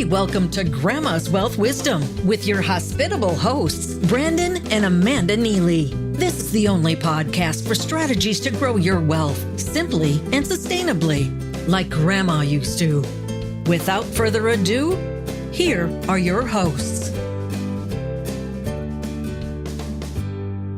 Welcome to Grandma's Wealth Wisdom with your hospitable hosts, Brandon and Amanda Neely. This is the only podcast for strategies to grow your wealth simply and sustainably, like Grandma used to. Without further ado, here are your hosts.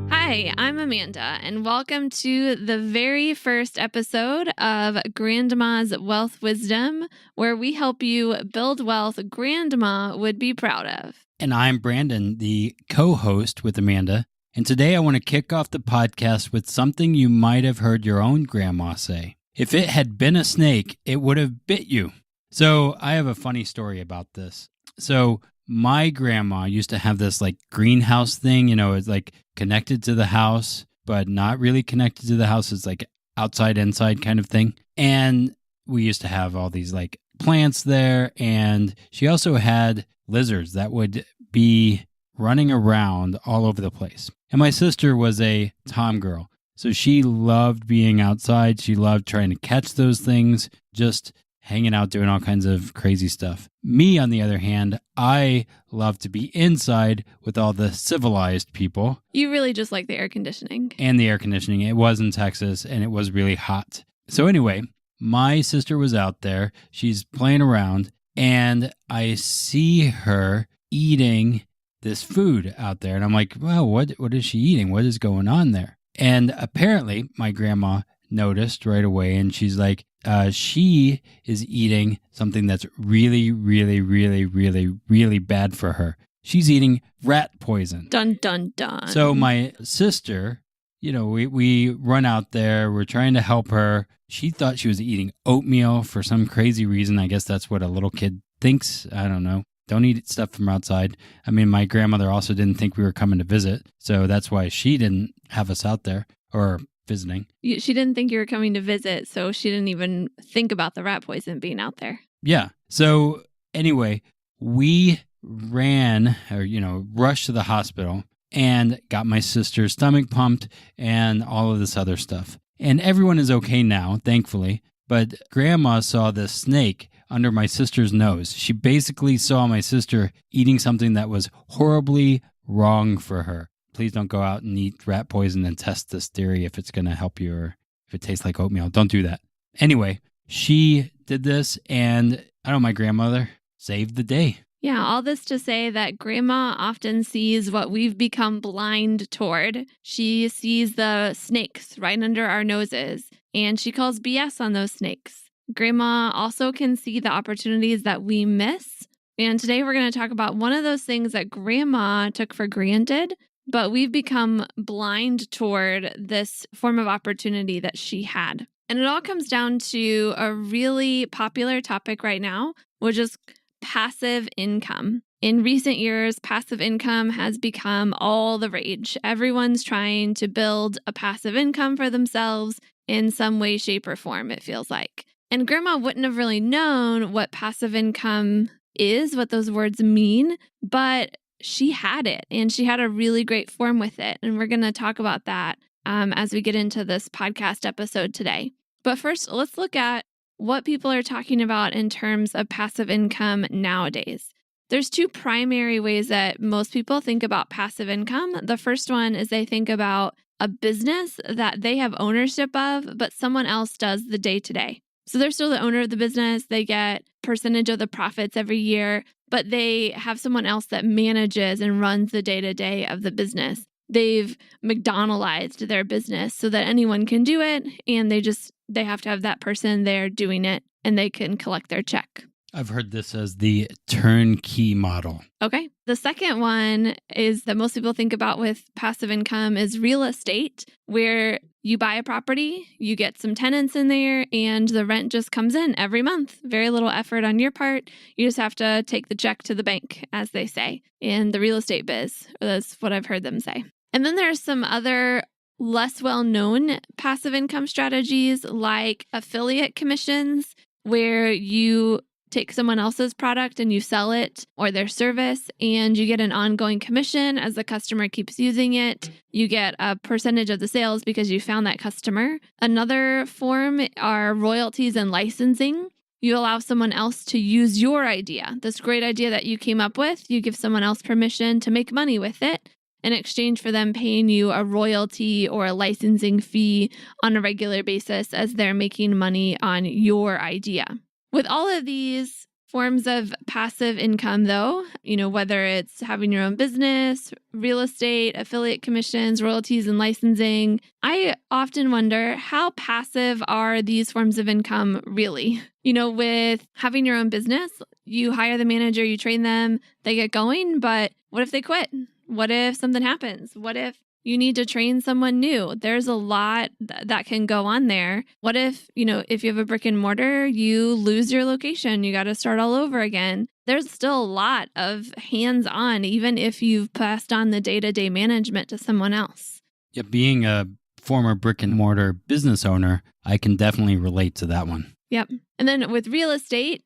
Hi, I'm Amanda, and welcome to the very first episode of Grandma's Wealth Wisdom, where we help you build wealth Grandma would be proud of. And I'm Brandon, the co-host with Amanda, and today I want to kick off the podcast with something you might have heard your own grandma say. If it had been a snake, it would have bit you. So I have a funny story about this. So my grandma used to have this like greenhouse thing, it's like connected to the house, but not really connected to the house. It's like outside, inside kind of thing. And we used to have all these like plants there. And she also had lizards that would be running around all over the place. And my sister was a tom girl. So she loved being outside. She loved trying to catch those things, just hanging out, doing all kinds of crazy stuff. Me, on the other hand, I love to be inside with all the civilized people. You really just like the air conditioning. And the air conditioning. It was in Texas, and it was really hot. So anyway, my sister was out there. She's playing around, and I see her eating this food out there. And I'm like, well, what is she eating? What is going on there? And apparently, my grandma noticed right away, and she's like, she is eating something that's really, really, really, really, really bad for her. She's eating rat poison. Dun, dun, dun. So my sister, we run out there. We're trying to help her. She thought she was eating oatmeal for some crazy reason. I guess that's what a little kid thinks. I don't know. Don't eat stuff from outside. I mean, my grandmother also didn't think we were coming to visit. So that's why she didn't have us out there or visiting. She didn't think you were coming to visit, so she didn't even think about the rat poison being out there. Yeah. So anyway, we ran or, rushed to the hospital and got my sister's stomach pumped and all of this other stuff. And everyone is okay now, thankfully. But Grandma saw this snake under my sister's nose. She basically saw my sister eating something that was horribly wrong for her. Please don't go out and eat rat poison and test this theory if it's going to help you or if it tastes like oatmeal. Don't do that. Anyway, she did this, and my grandmother saved the day. Yeah, all this to say that Grandma often sees what we've become blind toward. She sees the snakes right under our noses, and she calls BS on those snakes. Grandma also can see the opportunities that we miss. And today we're going to talk about one of those things that Grandma took for granted, but we've become blind toward this form of opportunity that she had. And it all comes down to a really popular topic right now, which is passive income. In recent years, passive income has become all the rage. Everyone's trying to build a passive income for themselves in some way, shape, or form, it feels like. And Grandma wouldn't have really known what passive income is, what those words mean, but she had it, and she had a really great form with it. And we're going to talk about that as we get into this podcast episode today. But first, let's look at what people are talking about in terms of passive income nowadays. There's two primary ways that most people think about passive income. The first one is they think about a business that they have ownership of, but someone else does the day-to-day. So they're still the owner of the business. They get percentage of the profits every year, but they have someone else that manages and runs the day-to-day of the business. They've McDonaldized their business so that anyone can do it, and they have to have that person there doing it, and they can collect their check. I've heard this as the turnkey model. Okay. The second one is that most people think about with passive income is real estate, where you buy a property, you get some tenants in there, and the rent just comes in every month. Very little effort on your part. You just have to take the check to the bank, as they say, in the real estate biz. That's what I've heard them say. And then there's some other less well-known passive income strategies like affiliate commissions, where you take someone else's product and you sell it or their service, and you get an ongoing commission as the customer keeps using it. You get a percentage of the sales because you found that customer. Another form are royalties and licensing, You allow someone else to use your idea. This great idea that you came up with, you give someone else permission to make money with it in exchange for them paying you a royalty or a licensing fee on a regular basis as they're making money on your idea. With all of these forms of passive income, though, whether it's having your own business, real estate, affiliate commissions, royalties, and licensing, I often wonder, how passive are these forms of income really? With having your own business, you hire the manager, you train them, they get going, but what if they quit? What if something happens? What if you need to train someone new? There's a lot that can go on there. What if, if you have a brick and mortar, you lose your location, you got to start all over again. There's still a lot of hands-on, even if you've passed on the day-to-day management to someone else. Yeah, being a former brick and mortar business owner, I can definitely relate to that one. Yep. And then with real estate,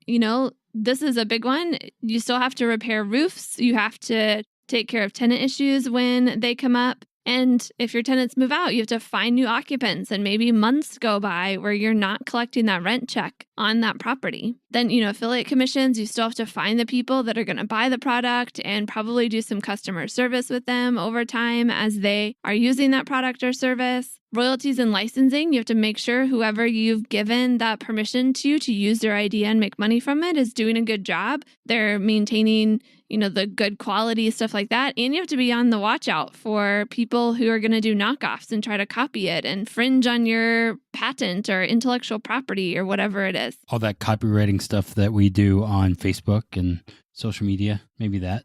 this is a big one. You still have to repair roofs. You have to take care of tenant issues when they come up. And if your tenants move out, you have to find new occupants, and maybe months go by where you're not collecting that rent check on that property. Then, affiliate commissions, you still have to find the people that are going to buy the product and probably do some customer service with them over time as they are using that product or service. Royalties and licensing, you have to make sure whoever you've given that permission to use their idea and make money from it is doing a good job. They're maintaining, the good quality, stuff like that. And you have to be on the watch out for people who are going to do knockoffs and try to copy it and infringe on your patent or intellectual property or whatever it is. All that copywriting stuff that we do on Facebook and social media, maybe that.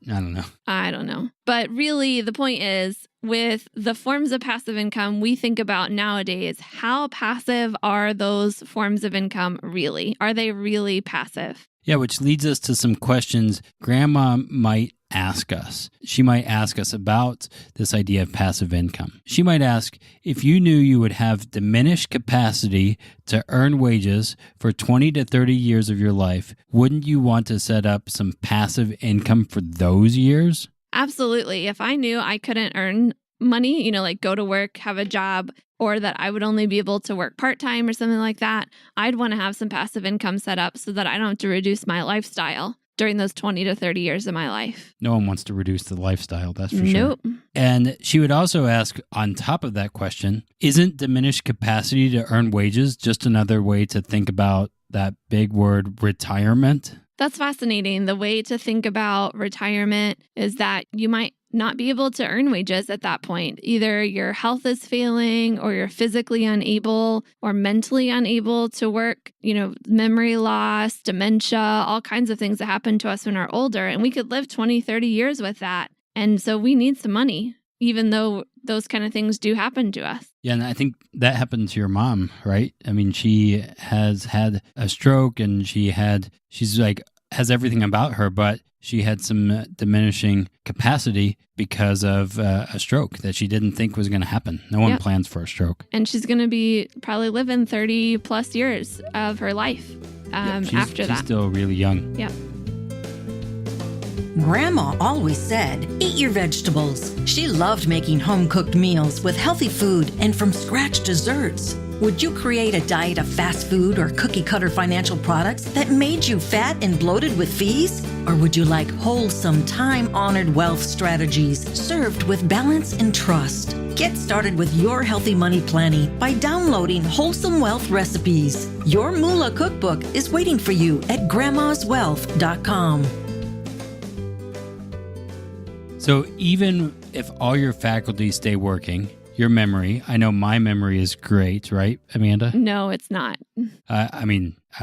I don't know. But really, the point is, with the forms of passive income we think about nowadays, how passive are those forms of income really? Are they really passive? Yeah, which leads us to some questions Grandma might ask us. She might ask us about this idea of passive income. She might ask, if you knew you would have diminished capacity to earn wages for 20 to 30 years of your life, wouldn't you want to set up some passive income for those years? Absolutely. If I knew I couldn't earn money, like go to work, have a job, or that I would only be able to work part-time or something like that, I'd want to have some passive income set up so that I don't have to reduce my lifestyle during those 20 to 30 years of my life. No one wants to reduce the lifestyle, that's for Nope. sure. And she would also ask, on top of that question, isn't diminished capacity to earn wages just another way to think about that big word, retirement? That's fascinating. The way to think about retirement is that you might not be able to earn wages at that point. Either your health is failing, or you're physically unable or mentally unable to work, memory loss, dementia, all kinds of things that happen to us when we're older. And we could live 20, 30 years with that. And so we need some money, even though those kind of things do happen to us. Yeah, and I think that happened to your mom, right? I mean, she has had a stroke and she's like, has everything about her, but she had some diminishing capacity because of a stroke that she didn't think was going to happen. No one plans for a stroke. And she's going to be probably living 30 plus years of her life after that. She's still really young. Yeah. Grandma always said, eat your vegetables. She loved making home-cooked meals with healthy food and from-scratch desserts. Would you create a diet of fast food or cookie-cutter financial products that made you fat and bloated with fees? Or would you like wholesome, time-honored wealth strategies served with balance and trust? Get started with your healthy money planning by downloading Wholesome Wealth Recipes. Your Moolah cookbook is waiting for you at grandmaswealth.com. So even if all your faculties stay working, your memory, I know my memory is great, right, Amanda? No, it's not. I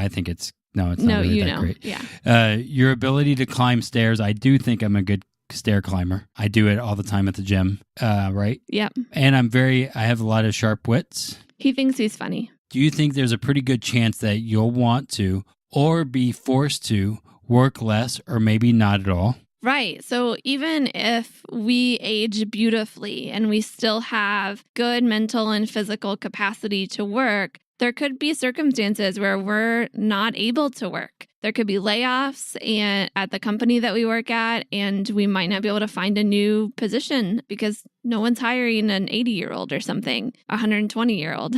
think it's not really that great. Yeah. Your ability to climb stairs, I do think I'm a good stair climber. I do it all the time at the gym, right? Yep. And I have a lot of sharp wits. He thinks he's funny. Do you think there's a pretty good chance that you'll want to, or be forced to, work less, or maybe not at all? Right. So even if we age beautifully and we still have good mental and physical capacity to work, there could be circumstances where we're not able to work. There could be layoffs at the company that we work at, and we might not be able to find a new position because no one's hiring an 80-year-old or something, a 120-year-old.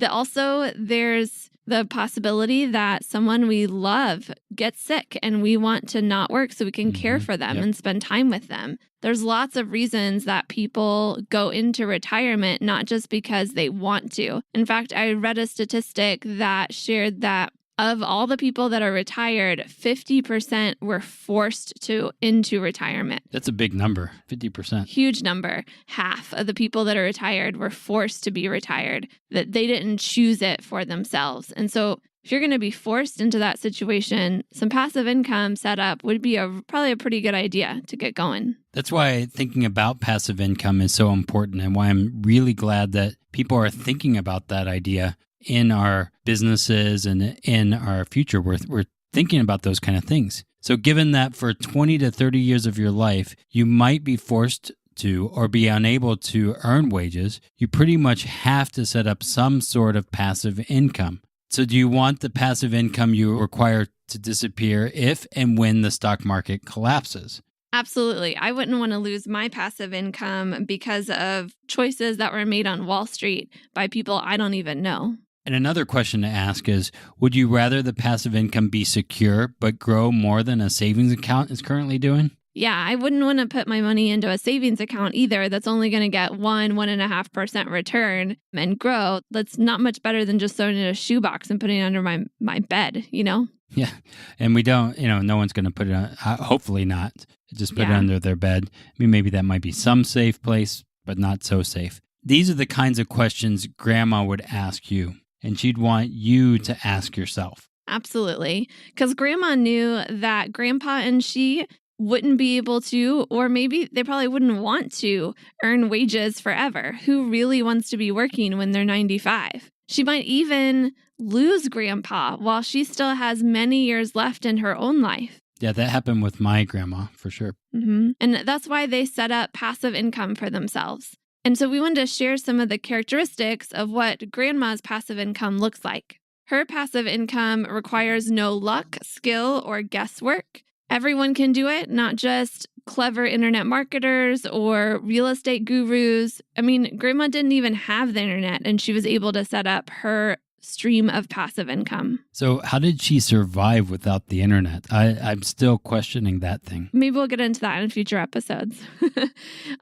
Also, there's the possibility that someone we love gets sick and we want to not work so we can care for them and spend time with them. There's lots of reasons that people go into retirement, not just because they want to. In fact, I read a statistic that shared that of all the people that are retired, 50% were forced into retirement. That's a big number, 50%. Huge number. Half of the people that are retired were forced to be retired, that they didn't choose it for themselves. And so if you're going to be forced into that situation, some passive income setup would be probably a pretty good idea to get going. That's why thinking about passive income is so important, and why I'm really glad that people are thinking about that idea in our businesses and in our future. We're thinking about those kind of things. So given that for 20 to 30 years of your life, you might be forced to or be unable to earn wages, you pretty much have to set up some sort of passive income. So do you want the passive income you require to disappear if and when the stock market collapses? Absolutely. I wouldn't want to lose my passive income because of choices that were made on Wall Street by people I don't even know. And another question to ask is, would you rather the passive income be secure but grow more than a savings account is currently doing? Yeah, I wouldn't want to put my money into a savings account either that's only going to get 1.5% return and grow. That's not much better than just throwing it in a shoebox and putting it under my bed, you know? Yeah. And we don't, no one's going to put it on, hopefully not, just put it under their bed. I mean, maybe that might be some safe place, but not so safe. These are the kinds of questions Grandma would ask you, and she'd want you to ask yourself. Absolutely. Because Grandma knew that Grandpa and she wouldn't be able to, or maybe they probably wouldn't want to, earn wages forever. Who really wants to be working when they're 95? She might even lose Grandpa while she still has many years left in her own life. Yeah, that happened with my grandma, for sure. Mm-hmm. And that's why they set up passive income for themselves. And so we wanted to share some of the characteristics of what Grandma's passive income looks like. Her passive income requires no luck, skill, or guesswork. Everyone can do it, not just clever internet marketers or real estate gurus. I mean, Grandma didn't even have the internet, and she was able to set up her stream of passive income. So how did she survive without the internet? I'm still questioning that thing. Maybe we'll get into that in future episodes.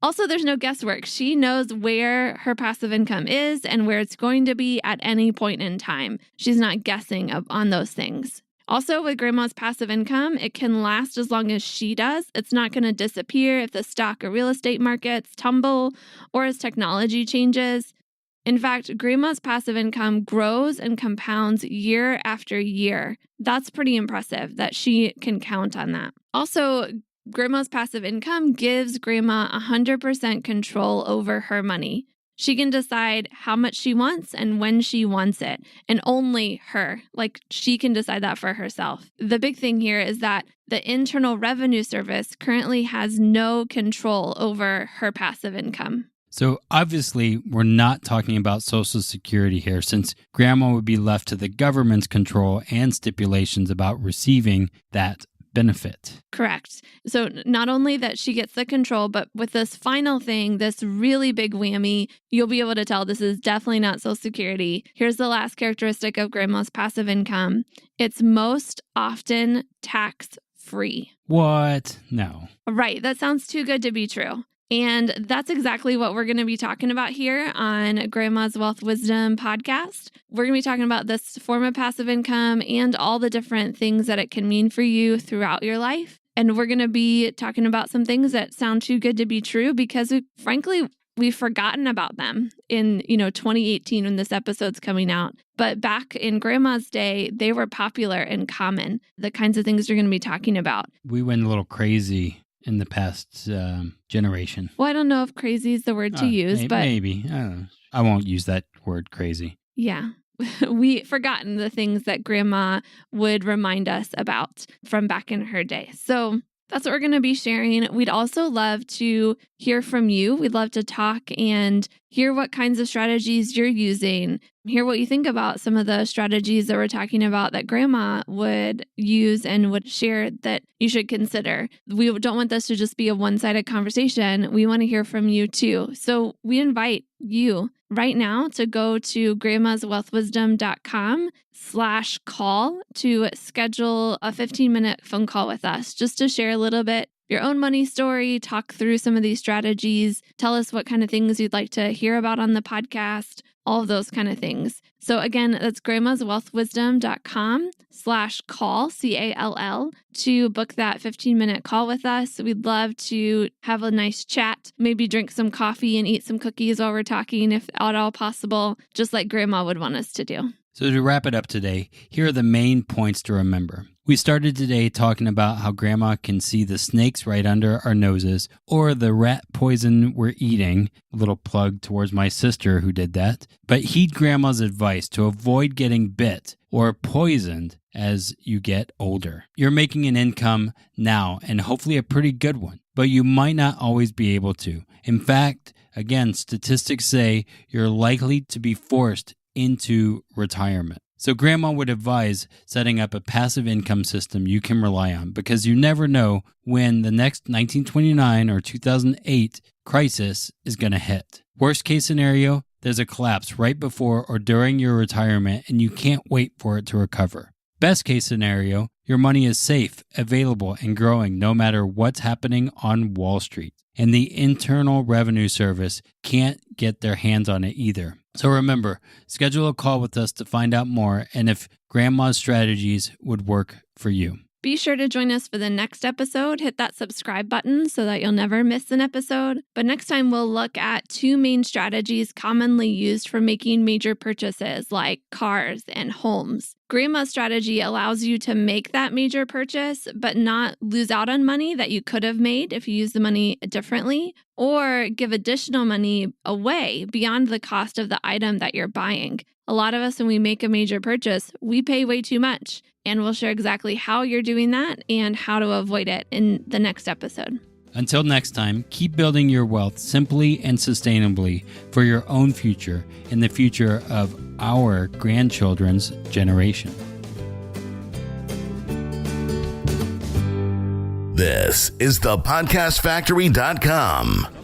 Also, there's no guesswork. She knows where her passive income is and where it's going to be at any point in time. She's not guessing on those things. Also, with Grandma's passive income, it can last as long as she does. It's not going to disappear if the stock or real estate markets tumble or as technology changes. In fact, Grandma's passive income grows and compounds year after year. That's pretty impressive that she can count on that. Also, Grandma's passive income gives Grandma 100% control over her money. She can decide how much she wants and when she wants it, and only her. Like, she can decide that for herself. The big thing here is that the Internal Revenue Service currently has no control over her passive income. So obviously, we're not talking about Social Security here, since Grandma would be left to the government's control and stipulations about receiving that benefit. Correct. So not only that she gets the control, but with this final thing, this really big whammy, you'll be able to tell this is definitely not Social Security. Here's the last characteristic of Grandma's passive income. It's most often tax-free. What? No. Right. That sounds too good to be true. And that's exactly what we're going to be talking about here on Grandma's Wealth Wisdom podcast. We're going to be talking about this form of passive income and all the different things that it can mean for you throughout your life. And we're going to be talking about some things that sound too good to be true because we've forgotten about them in, 2018 when this episode's coming out. But back in Grandma's day, they were popular and common, the kinds of things you're going to be talking about. We went a little crazy in the past generation. Well, I don't know if crazy is the word to use, but maybe. I don't know. I won't use that word crazy. Yeah. We forgotten the things that Grandma would remind us about from back in her day. So that's what we're going to be sharing. We'd also love to hear from you. We'd love to talk and hear what kinds of strategies you're using, hear what you think about some of the strategies that we're talking about that Grandma would use and would share that you should consider. We don't want this to just be a one-sided conversation. We want to hear from you too. So we invite you right now to go to grandmaswealthwisdom.com/call to schedule a 15-minute phone call with us just to share a little bit your own money story, talk through some of these strategies, tell us what kind of things you'd like to hear about on the podcast, all of those kind of things. So again, that's grandmaswealthwisdom.com/call, CALL, to book that 15-minute call with us. We'd love to have a nice chat, maybe drink some coffee and eat some cookies while we're talking, if at all possible, just like Grandma would want us to do. So to wrap it up today, here are the main points to remember. We started today talking about how Grandma can see the snakes right under our noses or the rat poison we're eating. A little plug towards my sister who did that. But heed Grandma's advice to avoid getting bit or poisoned as you get older. You're making an income now and hopefully a pretty good one, but you might not always be able to. In fact, again, statistics say you're likely to be forced into retirement. So Grandma would advise setting up a passive income system you can rely on because you never know when the next 1929 or 2008 crisis is going to hit. Worst case scenario, there's a collapse right before or during your retirement and you can't wait for it to recover. Best case scenario, your money is safe, available, and growing no matter what's happening on Wall Street. And the Internal Revenue Service can't get their hands on it either. So remember, schedule a call with us to find out more and if Grandma's strategies would work for you. Be sure to join us for the next episode. Hit that subscribe button so that you'll never miss an episode. But next time we'll look at two main strategies commonly used for making major purchases like cars and homes. Grandma's strategy allows you to make that major purchase, but not lose out on money that you could have made if you use the money differently, or give additional money away beyond the cost of the item that you're buying. A lot of us, when we make a major purchase, we pay way too much. And we'll share exactly how you're doing that and how to avoid it in the next episode. Until next time, keep building your wealth simply and sustainably for your own future and the future of our grandchildren's generation. This is thepodcastfactory.com.